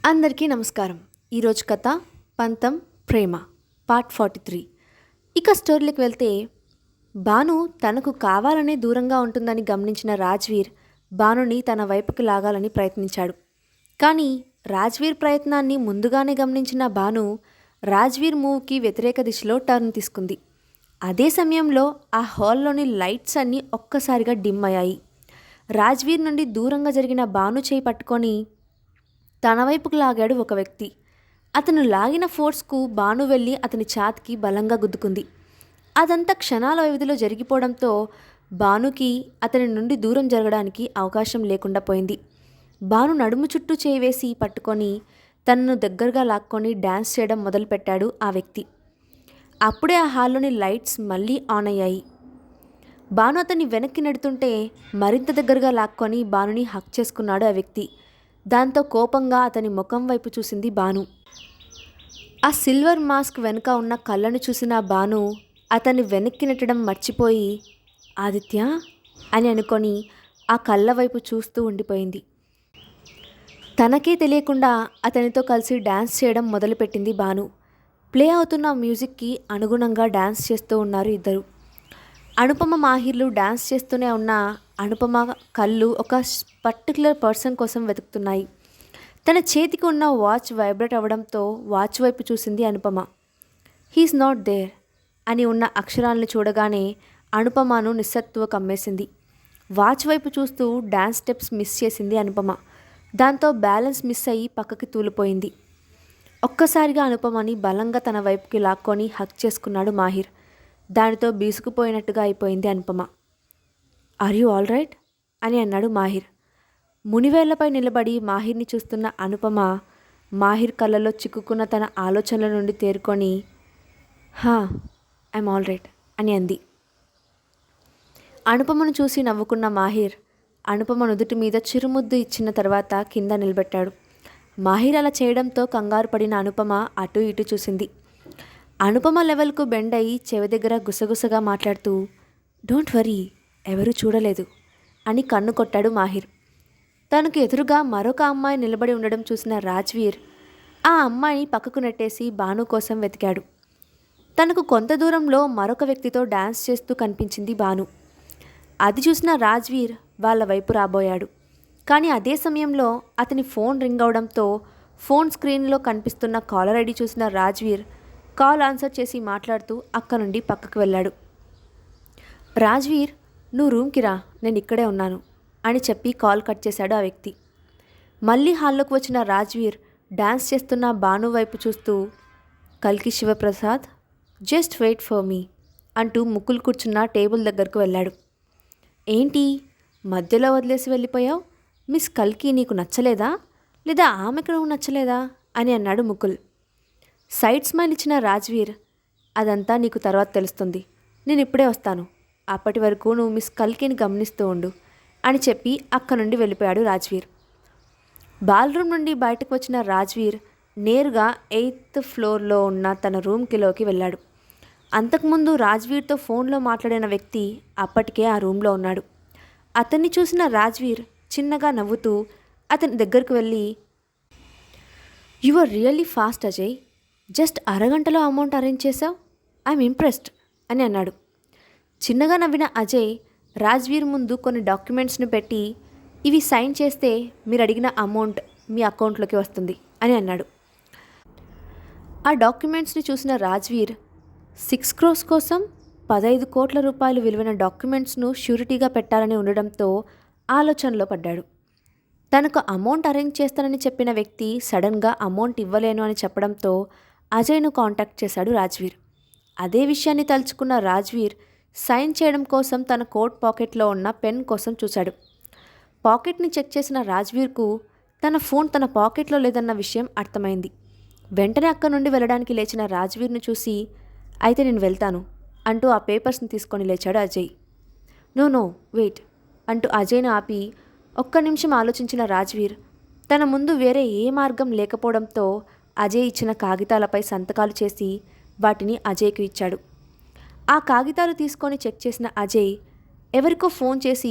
అందరికీ నమస్కారం. ఈరోజు కథ పంతం ప్రేమ పార్ట్ 43. ఇక స్టోరీలోకి వెళ్తే, భాను తనకు కావాలనే దూరంగా ఉంటుందని గమనించిన రాజ్వీర్ భానుని తన వైపుకి లాగాలని ప్రయత్నించాడు. కానీ రాజ్వీర్ ప్రయత్నాన్ని ముందుగానే గమనించిన భాను రాజ్వీర్ మూవ్కి వ్యతిరేక దిశలో టర్న్ తీసుకుంది. అదే సమయంలో ఆ హాల్లోని లైట్స్ అన్నీ ఒక్కసారిగా డిమ్ అయ్యాయి. రాజ్వీర్ నుండి దూరంగా జరిగిన భాను చేయి పట్టుకొని తన వైపుకు లాగాడు ఒక వ్యక్తి. అతను లాగిన ఫోర్స్కు భాను వెళ్ళి అతని ఛాతికి బలంగా గుద్దుకుంది. అదంతా క్షణాల వ్యవధిలో జరిగిపోవడంతో భానుకి అతని నుండి దూరం జరగడానికి అవకాశం లేకుండా పోయింది. భాను నడుము చుట్టూ చేయి వేసి పట్టుకొని తనను దగ్గరగా లాక్కొని డ్యాన్స్ చేయడం మొదలుపెట్టాడు ఆ వ్యక్తి. అప్పుడే ఆ హాల్లోని లైట్స్ మళ్ళీ ఆన్ అయ్యాయి. భాను అతన్ని వెనక్కి నెడుతుంటే మరింత దగ్గరగా లాక్కొని భానుని హక్ చేసుకున్నాడు ఆ వ్యక్తి. దాంతో కోపంగా అతని ముఖం వైపు చూసింది భాను. ఆ సిల్వర్ మాస్క్ వెనుక ఉన్న కళ్ళను చూసిన భాను అతన్ని వెనక్కి నెట్టడం మర్చిపోయి ఆదిత్య అని అనుకొని ఆ కళ్ళ వైపు చూస్తూ ఉండిపోయింది. తనకే తెలియకుండా అతనితో కలిసి డ్యాన్స్ చేయడం మొదలుపెట్టింది భాను. ప్లే అవుతున్న మ్యూజిక్కి అనుగుణంగా డ్యాన్స్ చేస్తూ ఉన్నారు ఇద్దరు. అనుపమ మాహిర్లు డ్యాన్స్ చేస్తూనే ఉన్న అనుపమ కళ్ళు ఒక పర్టికులర్ పర్సన్ కోసం వెతుకుతున్నాయి. తన చేతికి ఉన్న వాచ్ వైబ్రేట్ అవ్వడంతో వాచ్ వైపు చూసింది అనుపమ. హీఈస్ నాట్ దేర్ అని ఉన్న అక్షరాలను చూడగానే అనుపమను నిస్సత్తువ కమ్మేసింది. వాచ్ వైపు చూస్తూ డ్యాన్స్ స్టెప్స్ మిస్ చేసింది అనుపమ. దాంతో బ్యాలెన్స్ మిస్ అయ్యి పక్కకి తూలిపోయింది. ఒక్కసారిగా అనుపమని బలంగా తన వైపుకి లాక్కొని హక్ చేసుకున్నాడు మాహిర్. దానితో బీసుకుపోయినట్టుగా అయిపోయింది Anupama. Are you all right అని అన్నాడు మాహిర్. మునివేళ్లపై నిలబడి మాహిర్ని చూస్తున్న అనుపమ మాహిర్ కళ్ళలో చిక్కుకున్న తన ఆలోచనల నుండి తేరుకొని ఐఎమ్ ఆల్ రైట్ అని అంది. అనుపమను చూసి నవ్వుకున్న మాహిర్ అనుపమ నుదుటి మీద చిరుముద్దు ఇచ్చిన తర్వాత కింద నిలబెట్టాడు. మాహిర్ అలా చేయడంతో కంగారు పడిన అనుపమ అటు ఇటు చూసింది. అనుపమ లెవెల్కు బెండ్ అయ్యి చెవి దగ్గర గుసగుసగా మాట్లాడుతూ డోంట్ వరీ, ఎవరూ చూడలేదు అని కన్ను కొట్టాడు మాహిర్. తనకు ఎదురుగా మరొక అమ్మాయి నిలబడి ఉండడం చూసిన రాజ్వీర్ ఆ అమ్మాయిని పక్కకు నెట్టేసి భాను కోసం వెతికాడు. తనకు కొంత దూరంలో మరొక వ్యక్తితో డ్యాన్స్ చేస్తూ కనిపించింది భాను. అది చూసిన రాజ్వీర్ వాళ్ళ వైపు రాబోయాడు. కానీ అదే సమయంలో అతని ఫోన్ రింగ్ అవడంతో ఫోన్ స్క్రీన్లో కనిపిస్తున్న కాలర్ ఐడి చూసిన రాజ్వీర్ కాల్ ఆన్సర్ చేసి మాట్లాడుతూ అక్క నుండి పక్కకు వెళ్ళాడు. రాజ్వీర్, నువ్వు రూమ్కి రా, నేను ఇక్కడే ఉన్నాను అని చెప్పి కాల్ కట్ చేశాడు ఆ వ్యక్తి. మళ్ళీ హాల్లోకి వచ్చిన రాజ్వీర్ డ్యాన్స్ చేస్తున్న భాను వైపు చూస్తూ కల్కి Shivaprasad just wait for me అంటూ ముక్కులు కూర్చున్న టేబుల్ దగ్గరకు వెళ్ళాడు. ఏంటి మధ్యలో వదిలేసి వెళ్ళిపోయావు? మిస్ కల్కి నీకు నచ్చలేదా, లేదా ఆమెకు నువ్వు నచ్చలేదా అని అన్నాడు ముకుల్. సైడ్ స్మైల్ ఇచ్చిన రాజ్వీర్, అదంతా నీకు తర్వాత తెలుస్తుంది, నేను ఇప్పుడే వస్తాను, అప్పటి వరకు నువ్వు మిస్ కల్కిని గమనిస్తూ ఉండు అని చెప్పి అక్క నుండి వెళ్ళిపోయాడు రాజ్వీర్. బాల్రూమ్ నుండి బయటకు వచ్చిన రాజ్వీర్ నేరుగా 8th ఫ్లోర్లో ఉన్న తన రూమ్కిలోకి వెళ్ళాడు. అంతకుముందు రాజ్వీర్తో ఫోన్లో మాట్లాడిన వ్యక్తి అప్పటికే ఆ రూమ్లో ఉన్నాడు. అతన్ని చూసిన రాజ్వీర్ చిన్నగా నవ్వుతూ అతని దగ్గరకు వెళ్ళి you are really fast Ajay, just అరగంటలో అమౌంట్ అరేంజ్ చేసావు, ఐఎమ్ ఇంప్రెస్డ్ అని అన్నాడు. చిన్నగా నవ్విన అజయ్ రాజ్వీర్ ముందు కొన్ని డాక్యుమెంట్స్ను పెట్టి ఇవి సైన్ చేస్తే మీరు అడిగిన అమౌంట్ మీ అకౌంట్లోకి వస్తుంది అని అన్నాడు. ఆ డాక్యుమెంట్స్ని చూసిన రాజ్వీర్ 6 crores కోసం 15 కోట్ల రూపాయలు విలువైన డాక్యుమెంట్స్ను ష్యూరిటీగా పెట్టాలని ఉండడంతో ఆలోచనలో పడ్డాడు. తనకు అమౌంట్ అరేంజ్ చేస్తానని చెప్పిన వ్యక్తి సడన్గా అమౌంట్ ఇవ్వలేను అని చెప్పడంతో అజయ్ను కాంటాక్ట్ చేశాడు రాజ్వీర్. అదే విషయాన్ని తలుచుకున్న రాజ్వీర్ సైన్ చేయడం కోసం తన కోట్ పాకెట్లో ఉన్న పెన్ కోసం చూశాడు. పాకెట్ని చెక్ చేసిన రాజ్వీర్కు తన ఫోన్ తన పాకెట్లో లేదన్న విషయం అర్థమైంది. వెంటనే అక్కడి నుండి వెళ్ళడానికి లేచిన రాజ్వీర్ను చూసి అయితే నేను వెళ్తాను అంటూ ఆ పేపర్స్ని తీసుకొని లేచాడు అజయ్. నో వెయిట్ అంటూ అజయ్ను ఆపి ఒక్క నిమిషం ఆలోచించిన రాజ్వీర్ తన ముందు వేరే ఏ మార్గం లేకపోవడంతో అజయ్ ఇచ్చిన కాగితాలపై సంతకాలు చేసి వాటిని అజయ్కు ఇచ్చాడు. ఆ కాగితాలు తీసుకొని చెక్ చేసిన అజయ్ ఎవరికో ఫోన్ చేసి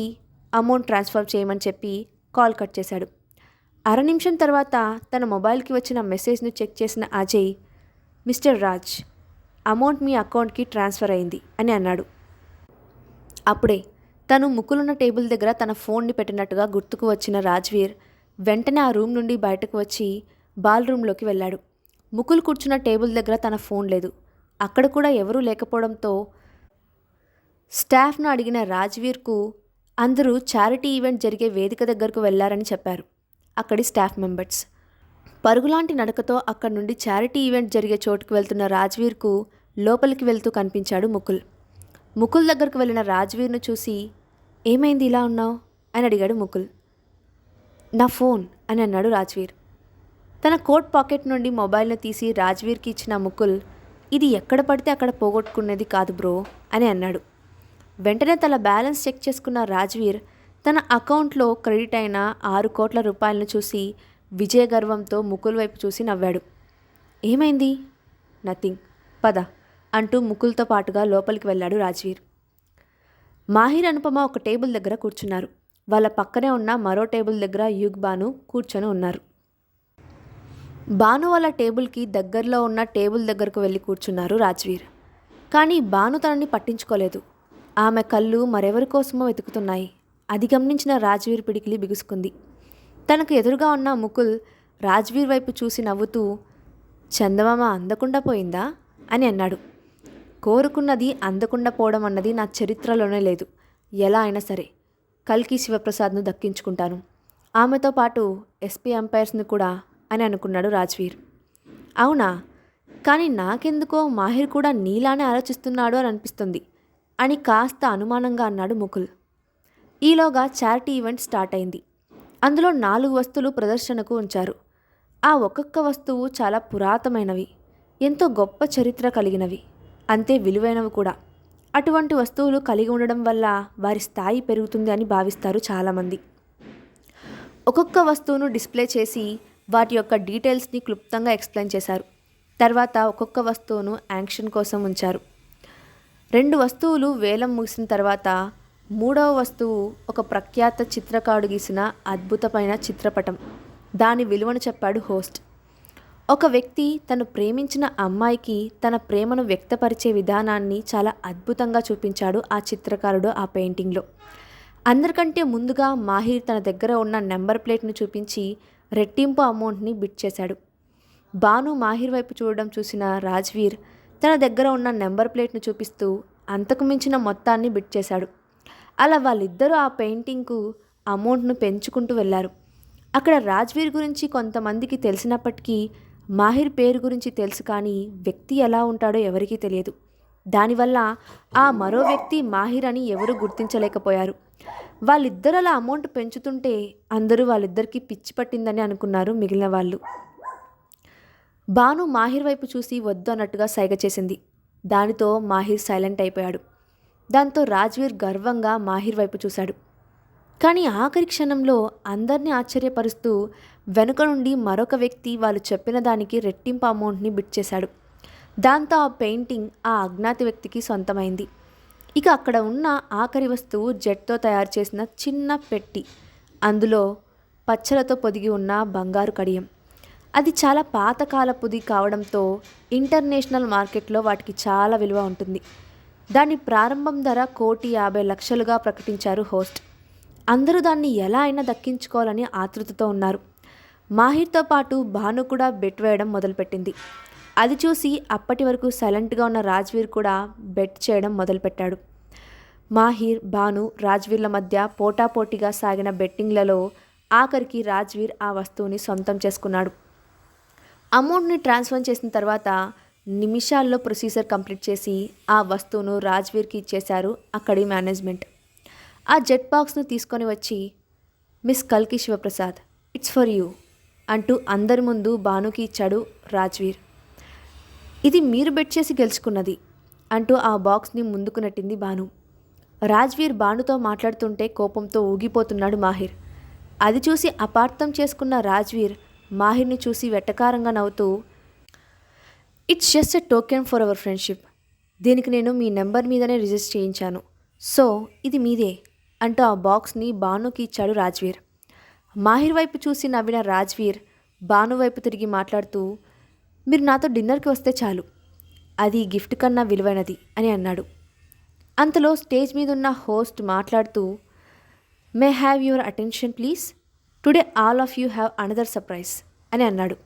అమౌంట్ ట్రాన్స్ఫర్ చేయమని చెప్పి కాల్ కట్ చేశాడు. అర నిమిషం తర్వాత తన మొబైల్కి వచ్చిన మెసేజ్ను చెక్ చేసిన అజయ్, మిస్టర్ రాజ్, అమౌంట్ మీ అకౌంట్కి ట్రాన్స్ఫర్ అయింది అని అన్నాడు. అప్పుడే తను ముకులున్న టేబుల్ దగ్గర తన ఫోన్ని పెట్టినట్టుగా గుర్తుకు వచ్చిన రాజ్వీర్ వెంటనే ఆ రూమ్ నుండి బయటకు వచ్చి బాల్ రూమ్లోకి వెళ్ళాడు. ముకుల్ కూర్చున్న టేబుల్ దగ్గర తన ఫోన్ లేదు. అక్కడ కూడా ఎవరూ లేకపోవడంతో స్టాఫ్ను అడిగిన రాజ్వీర్కు అందరూ చారిటీ ఈవెంట్ జరిగే వేదిక దగ్గరకు వెళ్లారని చెప్పారు అక్కడి స్టాఫ్ మెంబర్స్. పరుగులాంటి నడకతో అక్కడి నుండి చారిటీ ఈవెంట్ జరిగే చోటుకు వెళ్తున్న రాజ్వీర్కు లోపలికి వెళ్తూ కనిపించాడు ముకుల్. ముకుల్ దగ్గరకు వెళ్ళిన రాజ్వీర్ను చూసి, ఏమైంది ఇలా ఉన్నావు అని అడిగాడు ముకుల్. నా ఫోన్ అని అన్నాడు రాజ్వీర్. తన కోట్ పాకెట్ నుండి మొబైల్ను తీసి రాజ్వీర్కి ఇచ్చిన ముకుల్, ఇది ఎక్కడ పడితే అక్కడ పోగొట్టుకునేది కాదు బ్రో అని అన్నాడు. వెంటనే తన బ్యాలెన్స్ చెక్ చేసుకున్న రాజ్వీర్ తన అకౌంట్లో క్రెడిట్ అయిన 6 కోట్ల రూపాయలను చూసి విజయగర్వంతో ముకుల్ వైపు చూసి నవ్వాడు. ఏమైంది? నథింగ్, పద అంటూ ముకుల్తో పాటుగా లోపలికి వెళ్ళాడు రాజ్వీర్. మాహిర్, అనుపమ ఒక టేబుల్ దగ్గర కూర్చున్నారు. వాళ్ళ పక్కనే ఉన్న మరో టేబుల్ దగ్గర యుగ్, బాను కూర్చొని ఉన్నారు. బాను వాళ్ళ టేబుల్కి దగ్గరలో ఉన్న టేబుల్ దగ్గరకు వెళ్ళి కూర్చున్నారు రాజ్వీర్. కానీ బాను తనని పట్టించుకోలేదు. ఆమె కళ్ళు మరెవరి కోసమో వెతుకుతున్నాయి. అది గమనించిన రాజ్వీర్ పిడికిలి బిగుసుకుంది. తనకు ఎదురుగా ఉన్న ముకుల్ రాజ్వీర్ వైపు చూసి నవ్వుతూ, చందమామ అందకుండా పోయిందా అని అన్నాడు. కోరుకున్నది అందకుండా పోవడం అన్నది నా చరిత్రలోనే లేదు. ఎలా అయినా సరే కల్కి శివప్రసాద్ను దక్కించుకుంటాను, ఆమెతో పాటు ఎస్పీ ఎంపైర్స్ని కూడా అని అనుకున్నాడు రాజ్వీర్. అవునా? కానీ నాకెందుకో మాహిర్ కూడా నీలానే ఆలోచిస్తున్నాడు అని అనిపిస్తుంది అని కాస్త అనుమానంగా అన్నాడు ముకుల్. ఈలోగా చారిటీ ఈవెంట్ స్టార్ట్ అయింది. అందులో 4 వస్తువులు ప్రదర్శనకు ఉంచారు. ఆ ఒక్కొక్క వస్తువు చాలా పురాతనమైనవి, ఎంతో గొప్ప చరిత్ర కలిగినవి, అంతే విలువైనవి కూడా. అటువంటి వస్తువులు కలిగి ఉండడం వల్ల వారి స్థాయి పెరుగుతుంది అని భావిస్తారు చాలామంది. ఒక్కొక్క వస్తువును డిస్ప్లే చేసి వాటి యొక్క డీటెయిల్స్ని క్లుప్తంగా ఎక్స్ప్లెయిన్ చేశారు. తర్వాత ఒక్కొక్క వస్తువును యాక్షన్ కోసం ఉంచారు. 2 వస్తువులు వేలం ముగిసిన తర్వాత 3వ వస్తువు ఒక ప్రఖ్యాత చిత్రకారుడు గీసిన అద్భుతమైన చిత్రపటం. దాని విలువను చెప్పాడు హోస్ట్. ఒక వ్యక్తి తను ప్రేమించిన అమ్మాయికి తన ప్రేమను వ్యక్తపరిచే విధానాన్ని చాలా అద్భుతంగా చూపించాడు ఆ చిత్రకారుడు ఆ పెయింటింగ్లో. అందరికంటే ముందుగా మాహిర్ తన దగ్గర ఉన్న నెంబర్ ప్లేట్ను చూపించి రెట్టింపు అమౌంట్ని బిడ్ చేశాడు. బాను మాహిర్ వైపు చూడడం చూసిన రాజ్వీర్ తన దగ్గర ఉన్న నెంబర్ ప్లేట్ను చూపిస్తూ అంతకు మించిన మొత్తాన్ని బిడ్ చేశాడు. అలా వాళ్ళిద్దరూ ఆ పెయింటింగ్కు అమౌంట్ను పెంచుకుంటూ వెళ్ళారు. అక్కడ రాజ్వీర్ గురించి కొంతమందికి తెలిసినప్పటికీ మాహిర్ పేరు గురించి తెలుసు, కానీ వ్యక్తి ఎలా ఉంటాడో ఎవరికీ తెలియదు. దానివల్ల ఆ మరో వ్యక్తి మాహిర్ అని ఎవరూ గుర్తించలేకపోయారు. వాళ్ళిద్దరు అలా అమౌంట్ పెంచుతుంటే అందరూ వాళ్ళిద్దరికీ పిచ్చి పట్టిందని అనుకున్నారు మిగిలిన వాళ్ళు. బాను మాహిర్ వైపు చూసి వద్దు అన్నట్టుగా సైగ చేసింది. దానితో మాహిర్ సైలెంట్ అయిపోయాడు. దాంతో రాజ్వీర్ గర్వంగా మాహిర్ వైపు చూశాడు. కానీ ఆఖరి క్షణంలో అందరినీ ఆశ్చర్యపరుస్తూ వెనుక నుండి మరొక వ్యక్తి వాళ్ళు చెప్పిన దానికి రెట్టింపు అమౌంట్ని బిడ్ చేశాడు. దాంతో ఆ పెయింటింగ్ ఆ అజ్ఞాత వ్యక్తికి సొంతమైంది. ఇక అక్కడ ఉన్న ఆఖరి వస్తువు జెట్తో తయారు చేసిన చిన్న పెట్టి. అందులో పచ్చలతో పొదిగి ఉన్న బంగారు కడియం. అది చాలా పాతకాలపుది కావడంతో ఇంటర్నేషనల్ మార్కెట్లో వాటికి చాలా విలువ ఉంటుంది. దాని ప్రారంభం ధర 1,50,00,000గా ప్రకటించారు హోస్ట్. అందరూ దాన్ని ఎలా అయినా దక్కించుకోవాలని ఆతృతతో ఉన్నారు. మాహిర్తో పాటు భాను కూడా బెట్ వేయడం మొదలుపెట్టింది. అది చూసి అప్పటి వరకు సైలెంట్గా ఉన్న రాజ్వీర్ కూడా బెట్ చేయడం మొదలుపెట్టాడు. మాహిర్, భాను, రాజ్వీర్ల మధ్య పోటాపోటీగా సాగిన బెట్టింగ్లలో ఆఖరికి రాజ్వీర్ ఆ వస్తువుని సొంతం చేసుకున్నాడు. అమౌంట్ని ట్రాన్స్ఫర్ చేసిన తర్వాత నిమిషాల్లో ప్రొసీజర్ కంప్లీట్ చేసి ఆ వస్తువును రాజ్వీర్కి ఇచ్చేశారు అక్కడి మేనేజ్మెంట్. ఆ జెట్ బాక్స్ను తీసుకొని వచ్చి, మిస్ కల్కి శివప్రసాద్, ఇట్స్ ఫర్ యూ అంటూ అందరి ముందు భానుకి ఇచ్చాడు రాజ్వీర్. ఇది మీరు బెట్ చేసి గెలుచుకున్నది అంటూ ఆ బాక్స్ని ముందుకు నెట్టింది భాను. రాజ్వీర్ భానుతో మాట్లాడుతుంటే కోపంతో ఊగిపోతున్నాడు మాహిర్. అది చూసి అపార్థం చేసుకున్న రాజ్వీర్ మాహిర్ని చూసి వెటకారంగా నవ్వుతూ, it's just a token for hour friendship. దీనికి నేను మీ నెంబర్ మీదనే రిజిస్టర్ చేయించాను, సో ఇది మీదే అంటూ ఆ బాక్స్ని భానుకి ఇచ్చాడు రాజ్వీర్. మాహిర్ వైపు చూసి నవ్విన రాజ్వీర్ భాను వైపు తిరిగి మాట్లాడుతూ, మీరు నాతో డిన్నర్కి వస్తే చాలు, అది గిఫ్ట్ కన్నా విలువైనది అని అన్నాడు. అంతలో స్టేజ్ మీద ఉన్న హోస్ట్ మాట్లాడుతూ, may have your attention please, today all of you have another surprise అని అన్నాడు.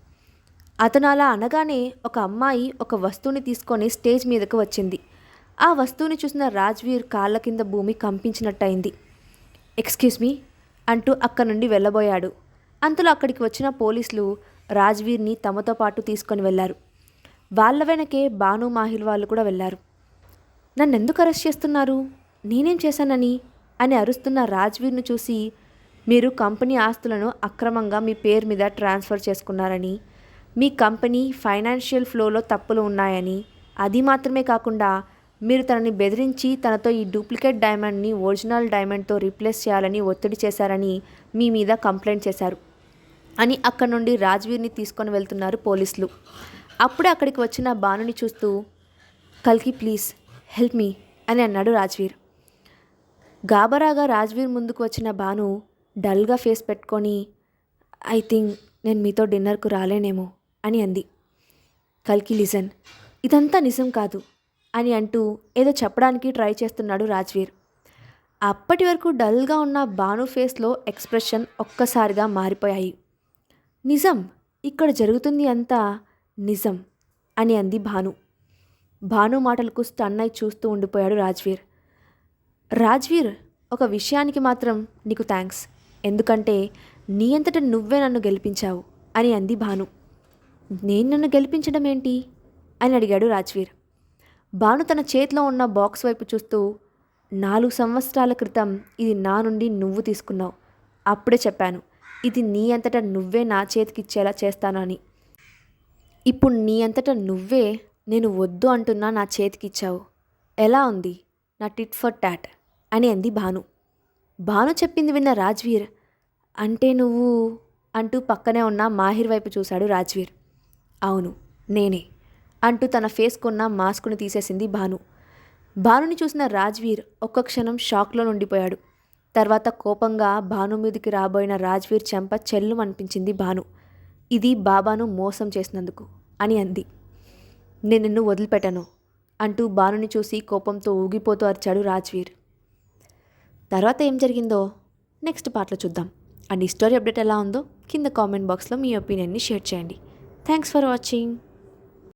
అతను అలా అనగానే ఒక అమ్మాయి ఒక వస్తువుని తీసుకొని స్టేజ్ మీదకు వచ్చింది. ఆ వస్తువుని చూసిన రాజ్వీర్ కాళ్ళ కింద భూమి కంపించినట్టయింది. ఎక్స్క్యూజ్ మీ అంటూ అక్కడి నుండి వెళ్ళబోయాడు. అంతలో అక్కడికి వచ్చిన పోలీసులు రాజ్వీర్ని తమతో పాటు తీసుకొని వెళ్లారు. వాళ్ళ వెనకే భాను మాహిర్ వాళ్ళు కూడా వెళ్ళారు. నన్నెందుకు అరెస్ట్ చేస్తున్నారు, నేనేం చేశానని అని అరుస్తున్న రాజ్వీర్ను చూసి, మీరు కంపెనీ ఆస్తులను అక్రమంగా మీ పేరు మీద ట్రాన్స్ఫర్ చేసుకున్నారని, మీ కంపెనీ ఫైనాన్షియల్ ఫ్లోలో తప్పులు ఉన్నాయని, అది మాత్రమే కాకుండా మీరు తనని బెదిరించి తనతో ఈ డూప్లికేట్ డైమండ్ని ఒరిజినల్ డైమండ్తో రీప్లేస్ చేయాలని ఒత్తిడి చేశారని మీ మీద కంప్లైంట్ చేశారు అని అక్కడి నుండి రాజ్వీర్ని తీసుకొని వెళ్తున్నారు పోలీసులు. అప్పుడే అక్కడికి వచ్చిన భానుని చూస్తూ, కల్కి ప్లీజ్ హెల్ప్ మీ అని అన్నాడు రాజ్వీర్. గాబరాగా రాజ్వీర్ ముందుకు వచ్చిన భాను డల్గా ఫేస్ పెట్టుకొని, ఐ థింక్ నేను మీతో డిన్నర్కు రాలేనేమో అని అంది. కల్కి లిజన్, ఇదంతా నిజం కాదు అని అంటూ ఏదో చెప్పడానికి ట్రై చేస్తున్నాడు రాజ్వీర్. అప్పటి వరకు డల్గా ఉన్న భాను ఫేస్లో ఎక్స్ప్రెషన్ ఒక్కసారిగా మారిపోయాయి. నిజం, ఇక్కడ జరుగుతుంది అంతా నిజం అని అంది భాను. భాను మాటలకు స్టన్ అయి చూస్తూ ఉండిపోయాడు రాజ్వీర్. రాజ్వీర్, ఒక విషయానికి మాత్రం నీకు థ్యాంక్స్, ఎందుకంటే నీ అంతట నువ్వే నన్ను గెలిపించావు అని అంది భాను. నేను నన్ను గెలిపించడం ఏంటి అని అడిగాడు రాజ్వీర్. భాను తన చేతిలో ఉన్న బాక్స్ వైపు చూస్తూ, 4 సంవత్సరాల క్రితం ఇది నా నుండి నువ్వు తీసుకున్నావు. అప్పుడే చెప్పాను, ఇది నీ అంతటా నువ్వే నా చేతికిచ్చేలా చేస్తాను అని. ఇప్పుడు నీ అంతటా నువ్వే నేను వద్దు అంటున్నా నా చేతికిచ్చావు. ఎలా ఉంది నా టిట్ ఫర్ టాట్ అని అంది భాను. భాను చెప్పింది విన్న రాజ్వీర్, అంటే నువ్వు అంటూ పక్కనే ఉన్న మాహిర్ వైపు చూశాడు రాజ్వీర్. అవును నేనే అంటూ తన ఫేస్కున్న మాస్కుని తీసేసింది భాను. భానుని చూసిన రాజ్వీర్ ఒక్క క్షణం షాక్లో నుండిపోయాడు. తర్వాత కోపంగా భాను మీదికి రాబోయిన రాజ్వీర్ చెంప చెల్లుమనిపించింది భాను. ఇది బాబాను మోసం చేసినందుకు అని అంది. నేను నిన్ను వదిలిపెట్టను అంటూ భానుని చూసి కోపంతో ఊగిపోతూ అరిచాడు రాజ్వీర్. తర్వాత ఏం జరిగిందో నెక్స్ట్ పార్ట్లో చూద్దాం. అండ్ ఈ స్టోరీ అప్డేట్ ఎలా ఉందో కింద కామెంట్ బాక్స్లో మీ ఒపీనియన్ని షేర్ చేయండి. Thanks for watching.